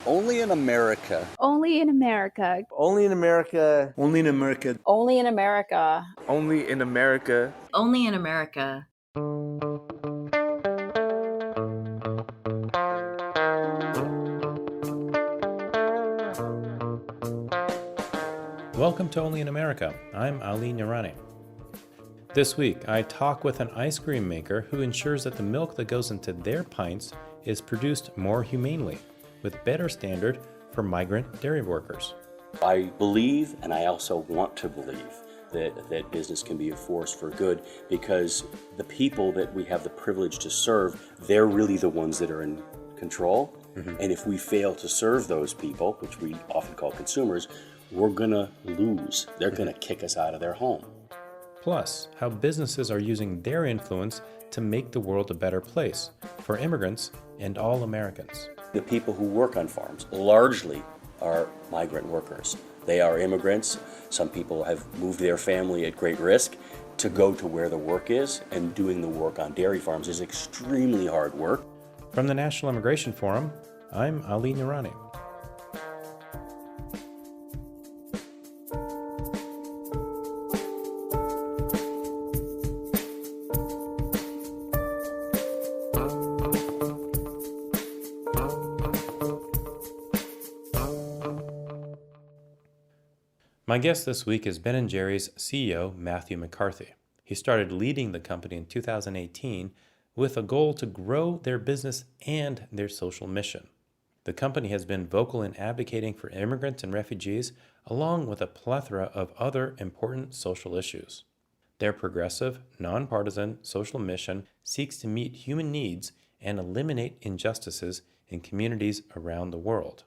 Only in America. Only in America. Only in America. Only in America. Only in America. Only in America. Only in America. Welcome to Only in America. I'm Ali Nirani. This week, I talk with an ice cream maker who ensures that the milk that goes into their pints is produced more humanely, with better standard for migrant dairy workers. I believe, and I also want to believe, that business can be a force for good, because the people that we have the privilege to serve, they're really the ones that are in control. Mm-hmm. And if we fail to serve those people, which we often call consumers, we're going to lose. They're going to kick us out of their home. Plus, how businesses are using their influence to make the world a better place for immigrants and all Americans. The people who work on farms largely are migrant workers. They are immigrants. Some people have moved their family at great risk to go to where the work is, and doing the work on dairy farms is extremely hard work. From the National Immigration Forum, I'm Ali Nirani. My guest this week is Ben & Jerry's CEO, Matthew McCarthy. He started leading the company in 2018 with a goal to grow their business and their social mission. The company has been vocal in advocating for immigrants and refugees, along with a plethora of other important social issues. Their progressive, nonpartisan social mission seeks to meet human needs and eliminate injustices in communities around the world.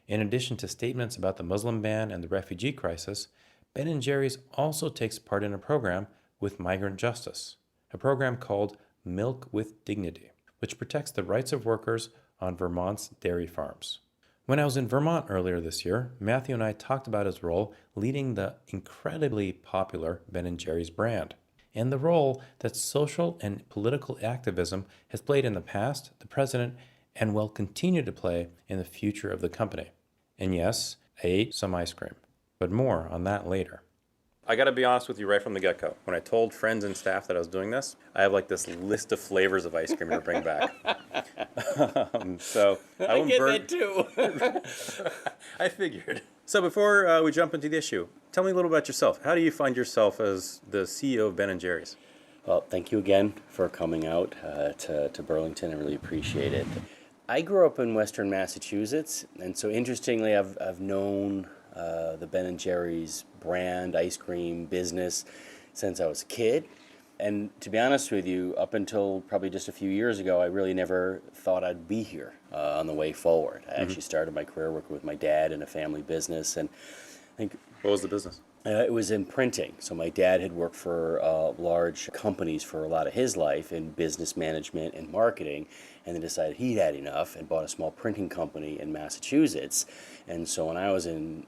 In addition to statements about the Muslim ban and the refugee crisis, Ben & Jerry's also takes part in a program with migrant justice, a program called Milk with Dignity, which protects the rights of workers on Vermont's dairy farms. When I was in Vermont earlier this year, Matthew and I talked about his role leading the incredibly popular Ben & Jerry's brand, and the role that social and political activism has played in the past, the present, and will continue to play in the future of the company. And yes, I ate some ice cream, but more on that later. I gotta be honest with you right from the get-go. When I told friends and staff that I was doing this, I have like this list of flavors of ice cream to bring back. So I get that too. I figured. So before we jump into the issue, tell me a little about yourself. How do you find yourself as the CEO of Ben & Jerry's? Well, thank you again for coming out to Burlington. I really appreciate it. I grew up in Western Massachusetts, and so interestingly, I've known the Ben & Jerry's brand, ice cream business since I was a kid. And to be honest with you, up until probably just a few years ago, I really never thought I'd be here on the way forward. I actually started my career working with my dad in a family business, and I think... What was the business? It was in printing. So my dad had worked for large companies for a lot of his life in business management and marketing, and then decided he'd had enough and bought a small printing company in Massachusetts. And so when I was in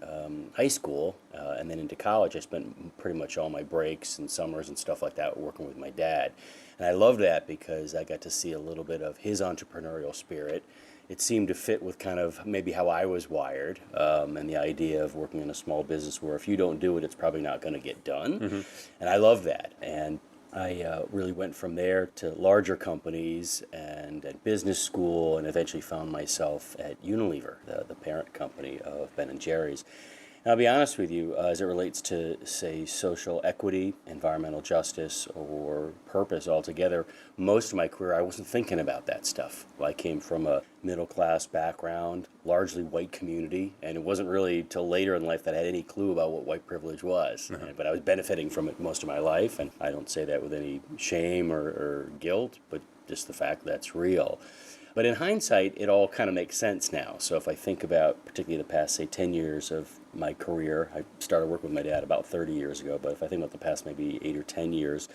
high school and then into college, I spent pretty much all my breaks and summers and stuff like that working with my dad. And I loved that because I got to see a little bit of his entrepreneurial spirit. It seemed to fit with kind of maybe how I was wired, and the idea of working in a small business where if you don't do it, it's probably not going to get done. Mm-hmm. And I love that. And I really went from there to larger companies and at business school, and eventually found myself at Unilever, the parent company of Ben & Jerry's. And I'll be honest with you, as it relates to, say, social equity, environmental justice, or purpose altogether, most of my career I wasn't thinking about that stuff. I came from a middle-class background, largely white community, and it wasn't really till later in life that I had any clue about what white privilege was. Mm-hmm. But I was benefiting from it most of my life, and I don't say that with any shame or guilt, but just the fact that's real. But in hindsight, it all kind of makes sense now. So if I think about particularly the past, say, 10 years of my career, I started working with my dad about 30 years ago, but if I think about the past maybe 8 or 10 years,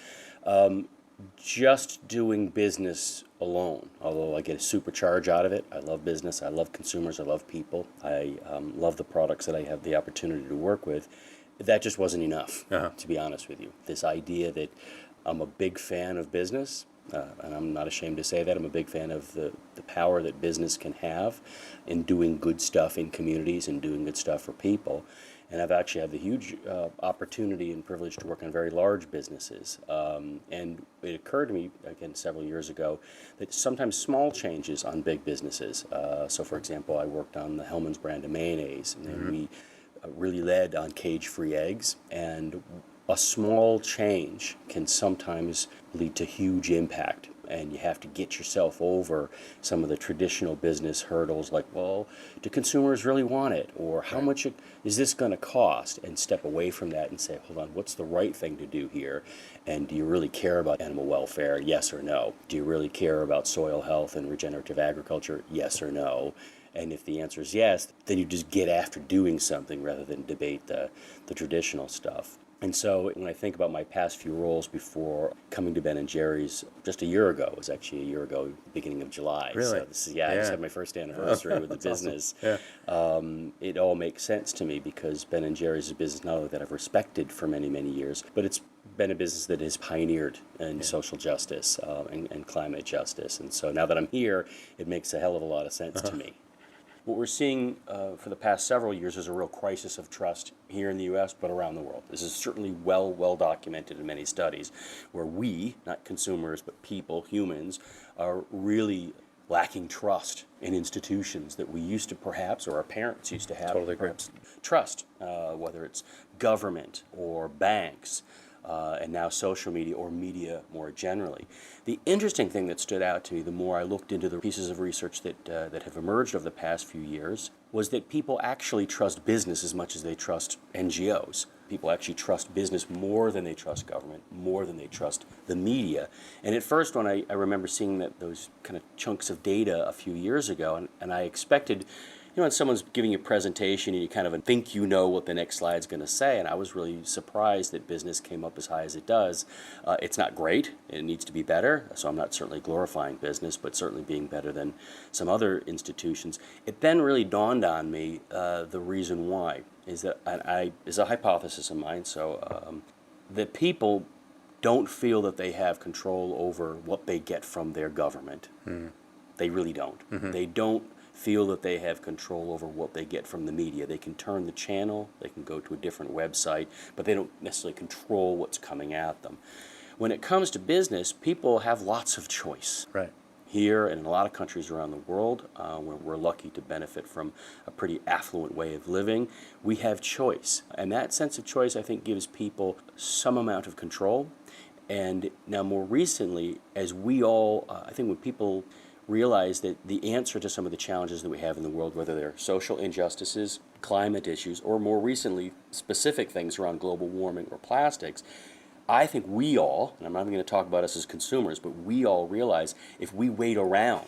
just doing business alone, although I get a supercharge out of it. I love business, I love consumers, I love people, I love the products that I have the opportunity to work with. That just wasn't enough, to be honest with you. This idea that I'm a big fan of business, And I'm not ashamed to say that. I'm a big fan of the power that business can have in doing good stuff in communities and doing good stuff for people. And I've actually had the huge opportunity and privilege to work on very large businesses. And it occurred to me, again, several years ago, that sometimes small changes on big businesses. So, for example, I worked on the Hellmann's brand of mayonnaise, and then we really led on cage-free eggs. And a small change can sometimes lead to huge impact. And you have to get yourself over some of the traditional business hurdles like, well, do consumers really want it? Or how much is this going to cost? And step away from that and say, hold on, what's the right thing to do here? And do you really care about animal welfare? Yes or no? Do you really care about soil health and regenerative agriculture? Yes or no? And if the answer is yes, then you just get after doing something rather than debate the traditional stuff. And so when I think about my past few roles before coming to Ben & Jerry's just a year ago, it was actually a year ago, beginning of July. Really? So this is, I just had my first anniversary with the business. Awesome. It all makes sense to me because Ben & Jerry's is a business not only that I've respected for many, many years, but it's been a business that has pioneered in social justice and climate justice. And so now that I'm here, it makes a hell of a lot of sense to me. What we're seeing for the past several years is a real crisis of trust here in the U.S., but around the world. This is certainly well documented in many studies, where we, not consumers, but people, humans, are really lacking trust in institutions that we used to perhaps, or our parents used to have, Totally agree. perhaps trust, whether it's government or banks, and now social media or media more generally. The interesting thing that stood out to me the more I looked into the pieces of research that have emerged over the past few years was that people actually trust business as much as they trust NGOs. People actually trust business more than they trust government, more than they trust the media. And at first, when I remember seeing those kind of chunks of data a few years ago, and I expected, when someone's giving you a presentation and you kind of think you know what the next slide's going to say, and I was really surprised that business came up as high as it does. It's not great. It needs to be better, so I'm not certainly glorifying business, but certainly being better than some other institutions. It then really dawned on me the reason why is that is a hypothesis of mine, so that people don't feel that they have control over what they get from their government. They really don't. They don't feel that they have control over what they get from the media. They can turn the channel, they can go to a different website, but they don't necessarily control what's coming at them. When it comes to business, people have lots of choice. Right. Here and in a lot of countries around the world, where we're lucky to benefit from a pretty affluent way of living, we have choice. And that sense of choice, I think, gives people some amount of control. And now more recently, as we all, I think when people realize that the answer to some of the challenges that we have in the world, whether they're social injustices, climate issues, or more recently specific things around global warming or plastics, I think we all, and I'm not even going to talk about us as consumers, but we all realize if we wait around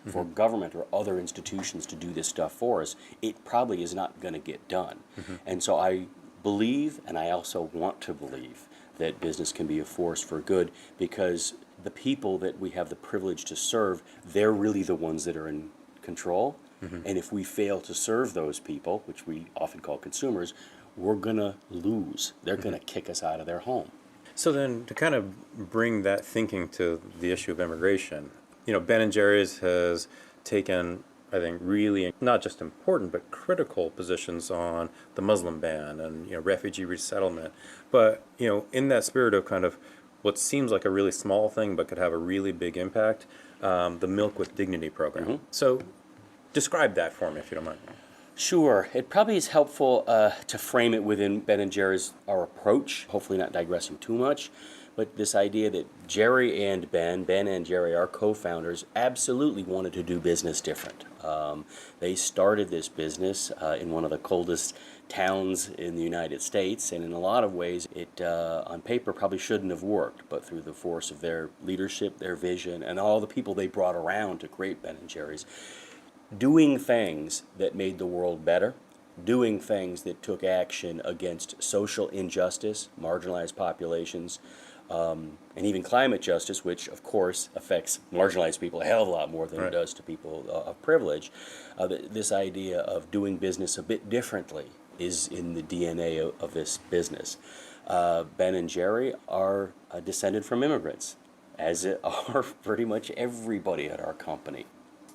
for government or other institutions to do this stuff for us, it probably is not going to get done. And so I believe, and I also want to believe, that business can be a force for good because the people that we have the privilege to serve, they're really the ones that are in control. And if we fail to serve those people, which we often call consumers, we're going to lose. They're going to kick us out of their home. So then to kind of bring that thinking to the issue of immigration, Ben & Jerry's has taken, I think, really not just important but critical positions on the Muslim ban and refugee resettlement. But in that spirit of kind of what seems like a really small thing but could have a really big impact, the Milk with Dignity program. So describe that for me if you don't mind. Sure. It probably is helpful to frame it within Ben & Jerry's, our approach, hopefully not digressing too much, but this idea that Jerry and Ben and Jerry, our co-founders, absolutely wanted to do business different. They started this business in one of the coldest towns in the United States, and in a lot of ways it, on paper, probably shouldn't have worked, but through the force of their leadership, their vision, and all the people they brought around to create Ben & Jerry's, doing things that made the world better, doing things that took action against social injustice, marginalized populations, and even climate justice, which of course affects marginalized people a hell of a lot more than it does to people of privilege. This idea of doing business a bit differently is in the DNA of this business. Ben and Jerry are descended from immigrants. as are pretty much everybody at our company.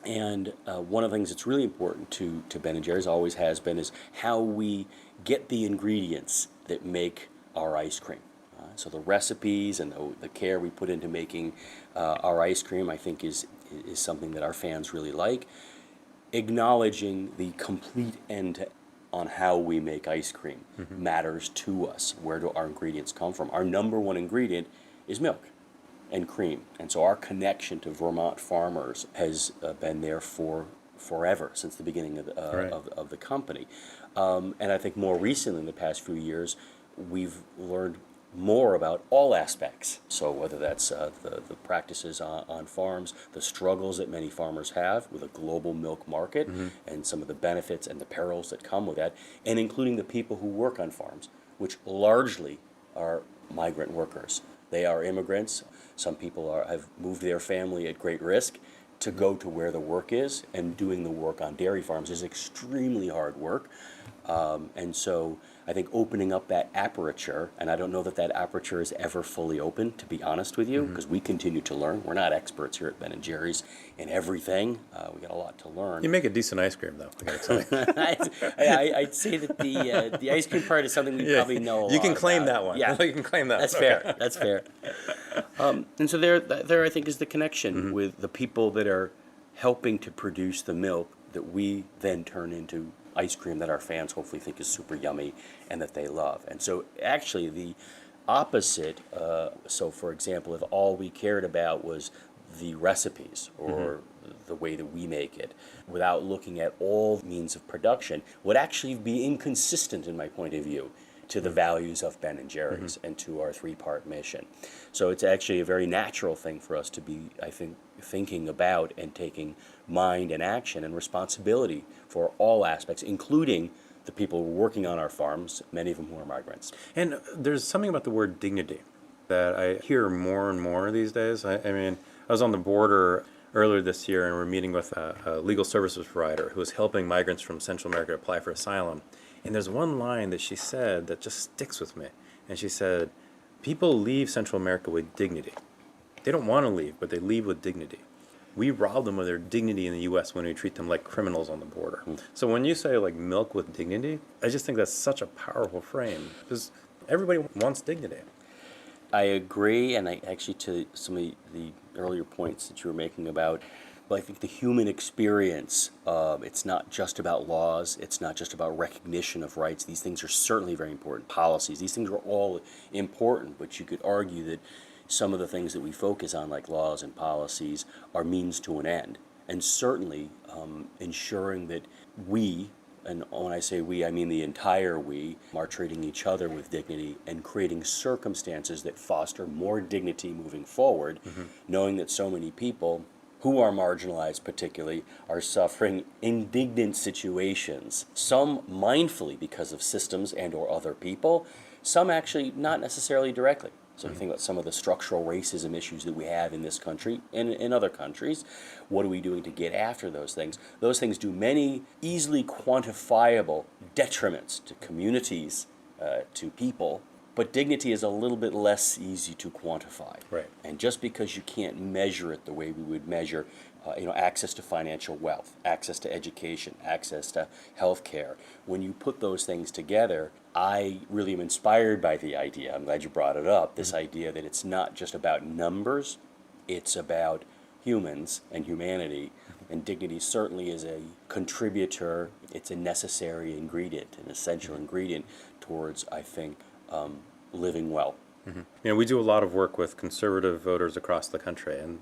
And one of the things that's really important to Ben and Jerry's, always has been, is how we get the ingredients that make our ice cream. So the recipes and the care we put into making our ice cream, I think, is something that our fans really like. Acknowledging the complete end on how we make ice cream matters to us. Where do our ingredients come from? Our number one ingredient is milk and cream. And so our connection to Vermont farmers has been there for forever, since the beginning of the company. And I think more recently, in the past few years, we've learned more about all aspects. So whether that's the practices on farms, the struggles that many farmers have with a global milk market, and some of the benefits and the perils that come with that, and including the people who work on farms, which largely are migrant workers. They are immigrants. Some people have moved their family at great risk to go to where the work is, and doing the work on dairy farms is extremely hard work. And so I think opening up that aperture, and I don't know that aperture is ever fully open, to be honest with you, because we continue to learn. We're not experts here at Ben & Jerry's in everything. We got a lot to learn. You make a decent ice cream, though, I gotta tell you. I'd say that the ice cream part is something we probably know a lot You can claim about. that one. Yeah, You can claim that that's one. fair. Okay. That's fair. And so there I think is the connection with the people that are helping to produce the milk that we then turn into ice cream that our fans hopefully think is super yummy and that they love. And so actually the opposite, so for example, if all we cared about was the recipes or the way that we make it, without looking at all means of production, would actually be inconsistent, in my point of view, to the values of Ben & Jerry's and to our three-part mission. So it's actually a very natural thing for us to be, I think, thinking about and taking mind and action and responsibility for all aspects, including the people working on our farms, many of them who are migrants. And there's something about the word dignity that I hear more and more these days. I mean, I was on the border earlier this year, and we're meeting with a legal services provider who is helping migrants from Central America apply for asylum. And there's one line that she said that just sticks with me. And she said, people leave Central America with dignity. They don't want to leave, but they leave with dignity. We rob them of their dignity in the U.S. when we treat them like criminals on the border. So when you say like milk with dignity, I just think that's such a powerful frame, because everybody wants dignity. I agree, and I actually, to some of the earlier points that you were making about, I think the human experience, it's not just about laws, it's not just about recognition of rights. These things are certainly very important. Policies, these things are all important, but you could argue that some of the things that we focus on, like laws and policies, are means to an end. And certainly ensuring that we, and when I say we, I mean the entire we, are treating each other with dignity and creating circumstances that foster more dignity moving forward, knowing that so many people who are marginalized particularly are suffering indignant situations, some mindfully because of systems and or other people, some actually not necessarily directly. So if you think about some of the structural racism issues that we have in this country and in other countries, what are we doing to get after those things? Those things do many easily quantifiable detriments to communities, to people, but dignity is a little bit less easy to quantify. Right. And just because you can't measure it the way we would measure access to financial wealth, access to education, access to health care, when you put those things together, I really am inspired by the idea, I'm glad you brought it up, this idea that it's not just about numbers, it's about humans and humanity, and dignity certainly is a contributor, it's a necessary ingredient, an essential ingredient towards, I think, living well. We do a lot of work with conservative voters across the country, and,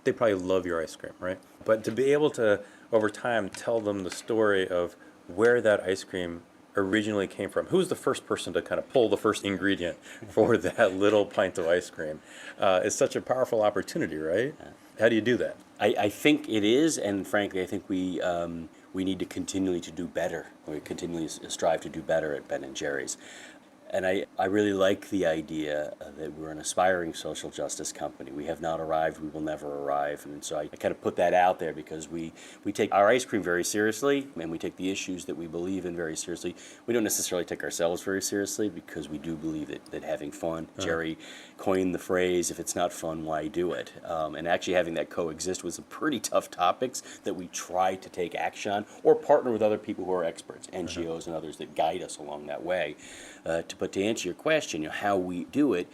they probably love your ice cream, right? But to be able to, over time, tell them the story of where that ice cream originally came from. Who's the first person to kind of pull the first ingredient for that little pint of ice cream? Is such a powerful opportunity, right? How do you do that? I think it is, and frankly, I think we need to continually to do better. We continually strive to do better at Ben & Jerry's. And I really like the idea that we're an aspiring social justice company. We have not arrived, we will never arrive. And so I kind of put that out there because we take our ice cream very seriously, and we take the issues that we believe in very seriously. We don't necessarily take ourselves very seriously because we do believe that having fun, Jerry coined the phrase, if it's not fun, why do it? And actually having that coexist with some pretty tough topics that we try to take action on or partner with other people who are experts, NGOs and others that guide us along that way. But to answer your question, how we do it,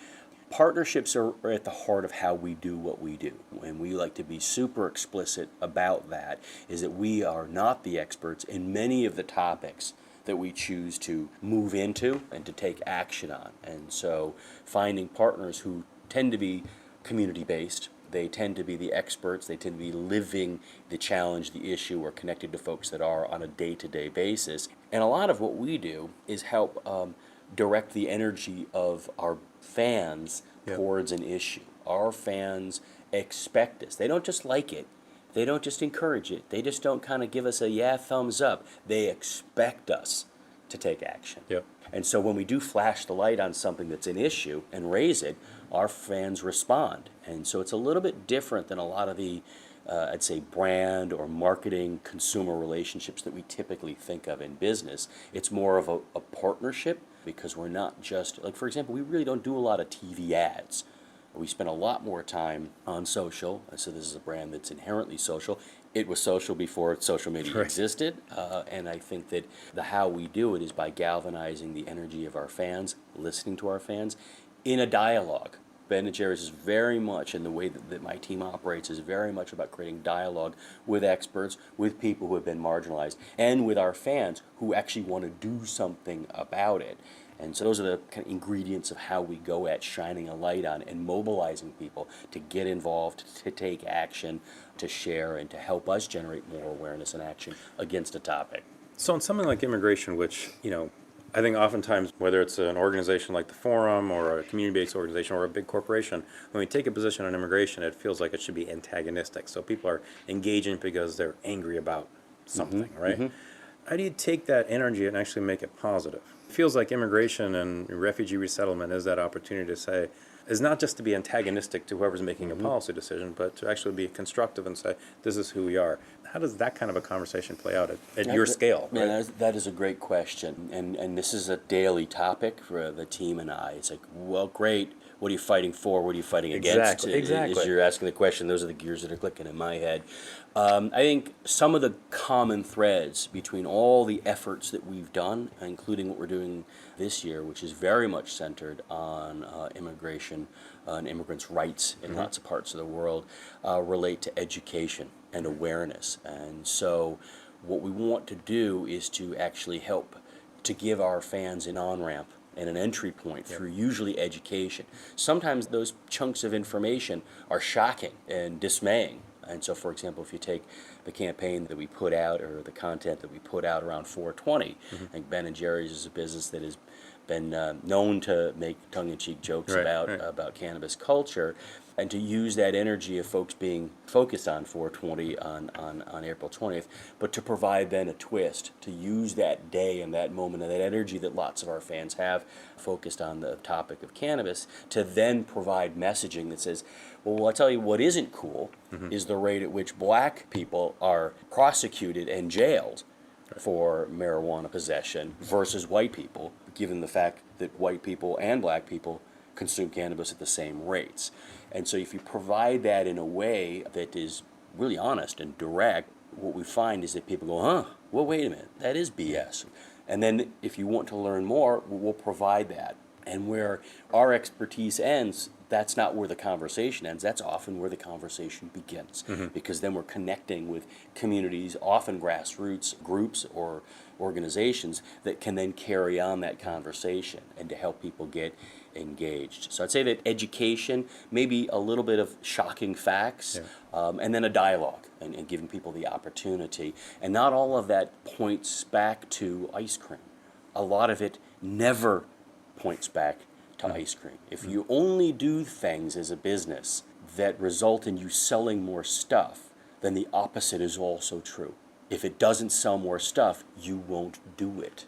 partnerships are at the heart of how we do what we do. And we like to be super explicit about that, is that we are not the experts in many of the topics that we choose to move into and to take action on. And so finding partners who tend to be community-based, they tend to be the experts, they tend to be living the challenge, the issue, or connected to folks that are on a day-to-day basis. And a lot of what we do is help direct the energy of our fans towards an issue. Our fans expect us. They don't just like it. They don't just encourage it. They just don't kind of give us a thumbs up. They expect us to take action. Yep. And so when we do flash the light on something that's an issue and raise it, our fans respond. And so it's a little bit different than a lot of the I'd say brand or marketing consumer relationships that we typically think of in business. It's more of a partnership, because we're not just, like, for example, we really don't do a lot of TV ads. We spend a lot more time on social. So this is a brand that's inherently social. It was social before social media existed. And I think that how we do it is by galvanizing the energy of our fans, listening to our fans in a dialogue. Ben & Jerry's is very much, and the way that my team operates is very much about creating dialogue with experts, with people who have been marginalized, and with our fans who actually want to do something about it. And so those are the kind of ingredients of how we go at shining a light on and mobilizing people to get involved, to take action, to share, and to help us generate more awareness and action against a topic. So in something like immigration, which, I think oftentimes, whether it's an organization like the Forum or a community-based organization or a big corporation, when we take a position on immigration, it feels like it should be antagonistic. So people are engaging because they're angry about something, right? Mm-hmm. How do you take that energy and actually make it positive? It feels like immigration and refugee resettlement is that opportunity to say, is not just to be antagonistic to whoever's making a policy decision, but to actually be constructive and say, this is who we are. How does that kind of a conversation play out at your scale? Man, right? that is a great question. And this is a daily topic for the team and I. It's like, well, great. What are you fighting for? What are you fighting against? Exactly. As you're asking the question, those are the gears that are clicking in my head. I think some of the common threads between all the efforts that we've done, including what we're doing this year, which is very much centered on immigration and immigrants' rights in lots of parts of the world, relate to education and awareness. And so what we want to do is to actually help to give our fans an on-ramp and an entry point through usually education. Sometimes those chunks of information are shocking and dismaying. And so, for example, if you take the campaign that we put out or the content that we put out around 420, I think Ben & Jerry's is a business that has been known to make tongue-in-cheek jokes about cannabis culture, and to use that energy of folks being focused on 420 on April 20th, but to provide then a twist, to use that day and that moment and that energy that lots of our fans have focused on the topic of cannabis, to then provide messaging that says, well, I'll tell you what isn't cool is the rate at which black people are prosecuted and jailed for marijuana possession versus white people, given the fact that white people and black people consume cannabis at the same rates. And so if you provide that in a way that is really honest and direct, what we find is that people go, well, wait a minute, that is BS. And then if you want to learn more, we'll provide that. And where our expertise ends, that's not where the conversation ends. That's often where the conversation begins, because then we're connecting with communities, often grassroots groups or organizations that can then carry on that conversation and to help people get engaged. So I'd say that education, maybe a little bit of shocking facts, and then a dialogue and giving people the opportunity. And not all of that points back to ice cream. A lot of it never points back to ice cream. If you only do things as a business that result in you selling more stuff, then the opposite is also true. If it doesn't sell more stuff, you won't do it.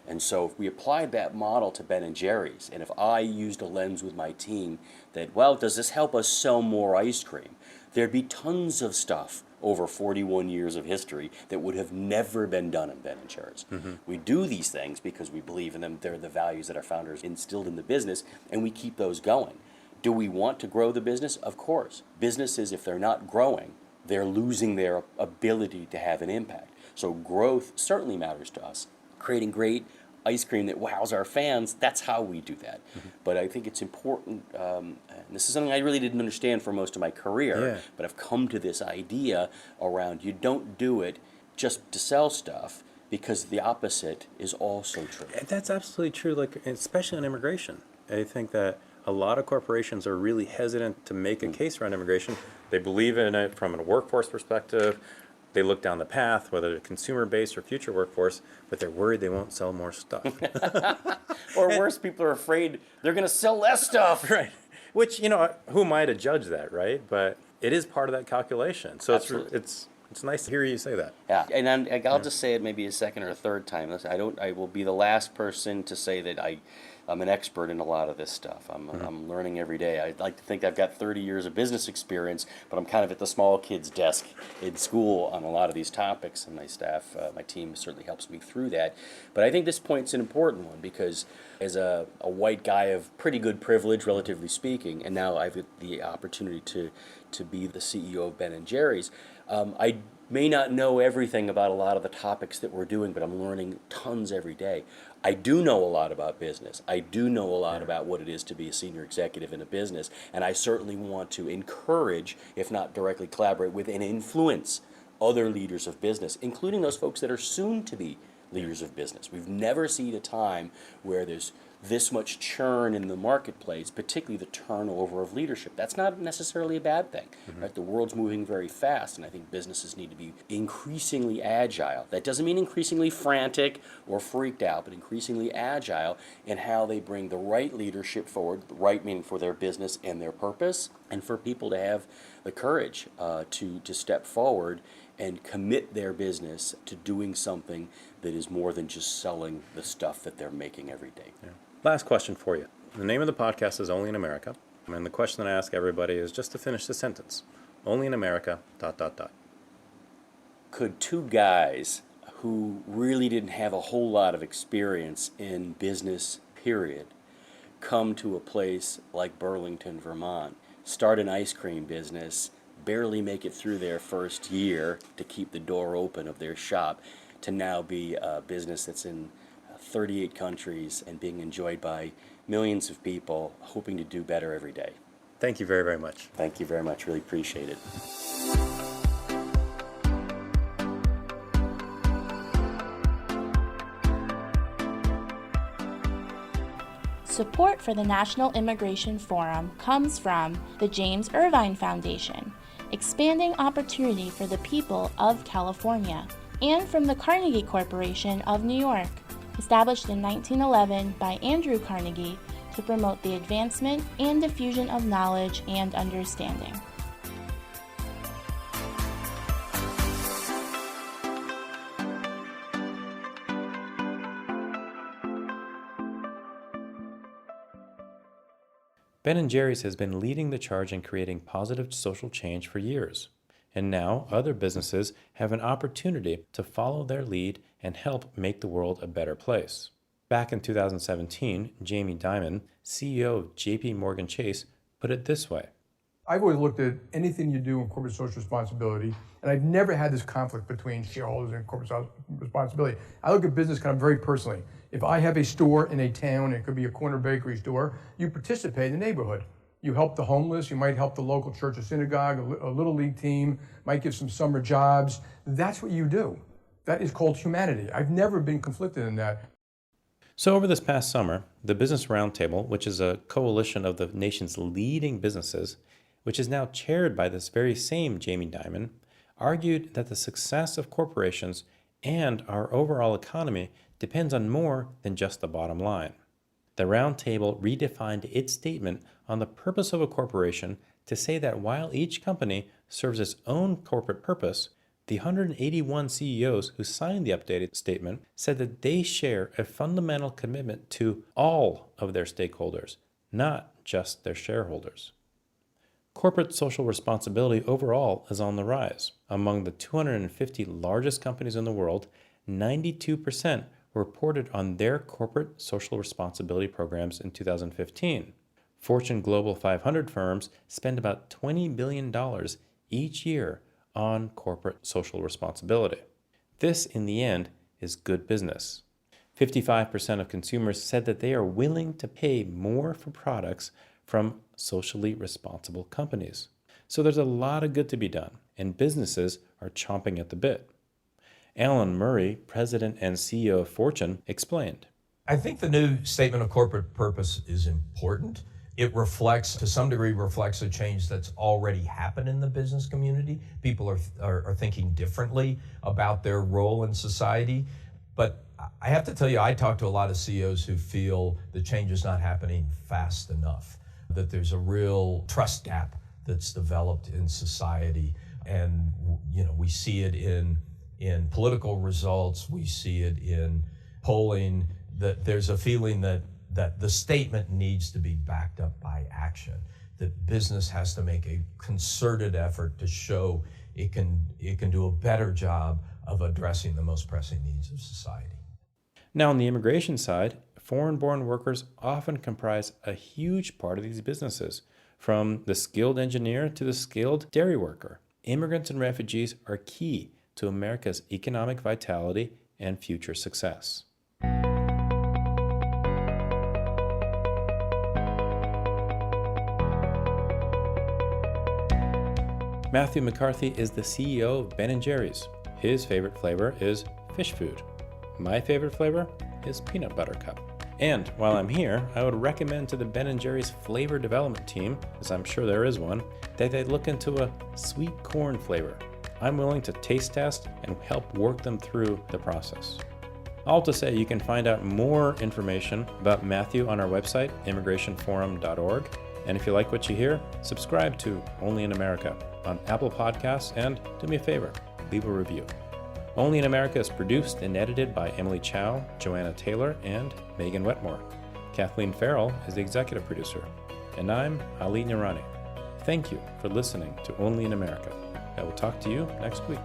And so if we applied that model to Ben and Jerry's, and if I used a lens with my team that, well, does this help us sell more ice cream? There'd be tons of stuff over 41 years of history that would have never been done in Ben and Jerry's. We do these things because we believe in them. They're the values that our founders instilled in the business, and we keep those going. Do we want to grow the business? Of course. Businesses, if they're not growing, they're losing their ability to have an impact. So growth certainly matters to us. Creating great ice cream that wows our fans, that's how we do that. But I think it's important, and this is something I really didn't understand for most of my career, but I've come to this idea around you don't do it just to sell stuff, because the opposite is also true. That's absolutely true, like especially on immigration. I think that a lot of corporations are really hesitant to make a case around immigration. They believe in it from a workforce perspective. They look down the path, whether it's consumer-based or future workforce, but they're worried they won't sell more stuff. Or worse, people are afraid they're going to sell less stuff. Right. Which, who am I to judge that, right? But it is part of that calculation. So it's nice to hear you say that. Yeah, and I'll just say it maybe a second or a third time. I will be the last person to say that I'm an expert in a lot of this stuff. I'm learning every day. I like to think I've got 30 years of business experience, but I'm kind of at the small kid's desk in school on a lot of these topics, and my staff, my team certainly helps me through that. But I think this point's an important one, because as a white guy of pretty good privilege, relatively speaking, and now I've got the opportunity to be the CEO of Ben & Jerry's, I may not know everything about a lot of the topics that we're doing, but I'm learning tons every day. I do know a lot about business. I do know a lot about what it is to be a senior executive in a business, and I certainly want to encourage, if not directly collaborate with and influence other leaders of business, including those folks that are soon to be leaders of business. We've never seen a time where there's this much churn in the marketplace, particularly the turnover of leadership. That's not necessarily a bad thing. Right? The world's moving very fast, and I think businesses need to be increasingly agile. That doesn't mean increasingly frantic or freaked out, but increasingly agile in how they bring the right leadership forward, the right meaning for their business and their purpose, and for people to have the courage to step forward and commit their business to doing something that is more than just selling the stuff that they're making every day. Yeah. Last question for you. The name of the podcast is Only in America, and the question that I ask everybody is just to finish the sentence. Only in America, ... Could two guys who really didn't have a whole lot of experience in business, period, come to a place like Burlington, Vermont, start an ice cream business, barely make it through their first year to keep the door open of their shop, to now be a business that's in 38 countries and being enjoyed by millions of people, hoping to do better every day? Thank you very, very much. Thank you very much. Really appreciate it. Support for the National Immigration Forum comes from the James Irvine Foundation, expanding opportunity for the people of California, and from the Carnegie Corporation of New York, established in 1911 by Andrew Carnegie to promote the advancement and diffusion of knowledge and understanding. Ben & Jerry's has been leading the charge in creating positive social change for years, and now other businesses have an opportunity to follow their lead and help make the world a better place. Back in 2017, Jamie Dimon, CEO of JP Morgan Chase, put it this way. I've always looked at anything you do in corporate social responsibility, and I've never had this conflict between shareholders and corporate social responsibility. I look at business kind of very personally. If I have a store in a town, it could be a corner bakery store, you participate in the neighborhood. You help the homeless, you might help the local church or synagogue, a little league team, might give some summer jobs. That's what you do. That is called humanity. I've never been conflicted in that. So over this past summer, the Business Roundtable, which is a coalition of the nation's leading businesses, which is now chaired by this very same Jamie Dimon, argued that the success of corporations and our overall economy depends on more than just the bottom line. The Roundtable redefined its statement on the purpose of a corporation to say that while each company serves its own corporate purpose, The 181 CEOs who signed the updated statement said that they share a fundamental commitment to all of their stakeholders, not just their shareholders. Corporate social responsibility overall is on the rise. Among the 250 largest companies in the world, 92% reported on their corporate social responsibility programs in 2015. Fortune Global 500 firms spend about $20 billion each year on corporate social responsibility. This, in the end, is good business. 55% of consumers said that they are willing to pay more for products from socially responsible companies. So there's a lot of good to be done, and businesses are chomping at the bit. Alan Murray, president and CEO of Fortune, explained. I think the new statement of corporate purpose is important. It reflects, to some degree, reflects a change that's already happened in the business community. People are thinking differently about their role in society. But I have to tell you, I talk to a lot of CEOs who feel the change is not happening fast enough, that there's a real trust gap that's developed in society. And, we see it in political results, we see it in polling, that there's a feeling that the statement needs to be backed up by action, that business has to make a concerted effort to show it can do a better job of addressing the most pressing needs of society. Now, on the immigration side, foreign-born workers often comprise a huge part of these businesses, from the skilled engineer to the skilled dairy worker. Immigrants and refugees are key to America's economic vitality and future success. Matthew McCarthy is the CEO of Ben & Jerry's. His favorite flavor is fish food. My favorite flavor is peanut butter cup. And while I'm here, I would recommend to the Ben & Jerry's flavor development team, as I'm sure there is one, that they look into a sweet corn flavor. I'm willing to taste test and help work them through the process. All to say, you can find out more information about Matthew on our website, immigrationforum.org. And if you like what you hear, subscribe to Only in America on Apple Podcasts, and do me a favor, leave a review. Only in America is produced and edited by Emily Chow, Joanna Taylor, and Megan Wetmore. Kathleen Farrell is the executive producer. And I'm Ali Nirani. Thank you for listening to Only in America. I will talk to you next week.